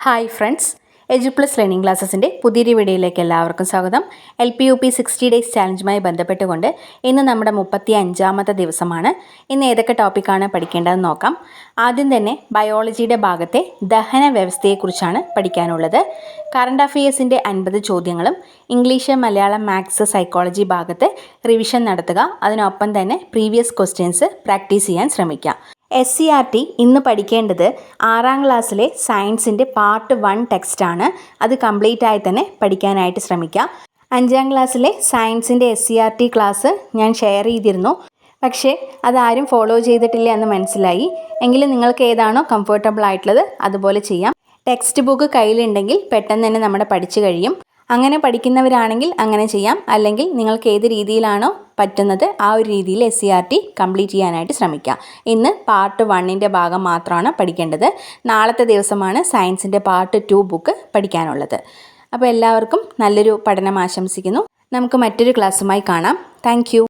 Hi friends, എജുപ്ലസ് learning ക്ലാസ്സസിൻ്റെ പുതിയൊരു വീഡിയോയിലേക്ക് എല്ലാവർക്കും സ്വാഗതം. LPUP 60 ഡേയ്സ് ചാലഞ്ചുമായി ബന്ധപ്പെട്ടുകൊണ്ട് ഇന്ന് നമ്മുടെ 35ാമത്തെ ദിവസമാണ്. ഇന്ന് ഏതൊക്കെ ടോപ്പിക്കാണ് പഠിക്കേണ്ടതെന്ന് നോക്കാം. ആദ്യം തന്നെ ബയോളജിയുടെ ഭാഗത്തെ ദഹന വ്യവസ്ഥയെക്കുറിച്ചാണ് പഠിക്കാനുള്ളത്. കറണ്ട് അഫയേഴ്സിൻ്റെ 50 ചോദ്യങ്ങളും ഇംഗ്ലീഷ്, മലയാളം, മാത്സ്, സൈക്കോളജി ഭാഗത്ത് റിവിഷൻ നടത്തുക. അതിനൊപ്പം തന്നെ പ്രീവിയസ് ക്വസ്റ്റ്യൻസ് പ്രാക്ടീസ് ചെയ്യാൻ ശ്രമിക്കുക. SCERT ഇന്ന് പഠിക്കേണ്ടത് 6ാം ക്ലാസ്സിലെ സയൻസിൻ്റെ പാർട്ട് 1 ടെക്സ്റ്റാണ്. അത് കംപ്ലീറ്റ് ആയി തന്നെ പഠിക്കാനായിട്ട് ശ്രമിക്കുക. 5ാം ക്ലാസ്സിലെ സയൻസിൻ്റെ SCERT ക്ലാസ് ഞാൻ ഷെയർ ചെയ്തിരുന്നു. പക്ഷേ അതാരും ഫോളോ ചെയ്തിട്ടില്ല എന്ന് മനസ്സിലായി. എങ്കിലും നിങ്ങൾക്ക് ഏതാണോ കംഫർട്ടബിൾ ആയിട്ടുള്ളത് അതുപോലെ ചെയ്യാം. ടെക്സ്റ്റ് ബുക്ക് കയ്യിലുണ്ടെങ്കിൽ പെട്ടെന്ന് തന്നെ നമ്മുടെ പഠിച്ചു കഴിയും. അങ്ങനെ പഠിക്കുന്നവരാണെങ്കിൽ അങ്ങനെ ചെയ്യാം. അല്ലെങ്കിൽ നിങ്ങൾക്ക് ഏത് രീതിയിലാണോ പറ്റുന്നത് ആ ഒരു രീതിയിൽ SCERT കംപ്ലീറ്റ് ചെയ്യാനായിട്ട് ശ്രമിക്കാം. ഇന്ന് പാർട്ട് 1ൻ്റെ ഭാഗം മാത്രമാണ് പഠിക്കേണ്ടത്. നാളത്തെ ദിവസമാണ് സയൻസിൻ്റെ പാർട്ട് 2 ബുക്ക് പഠിക്കാനുള്ളത്. അപ്പോൾ എല്ലാവർക്കും നല്ലൊരു പഠനം ആശംസിക്കുന്നു. നമുക്ക് മറ്റൊരു ക്ലാസ്സുമായി കാണാം. താങ്ക്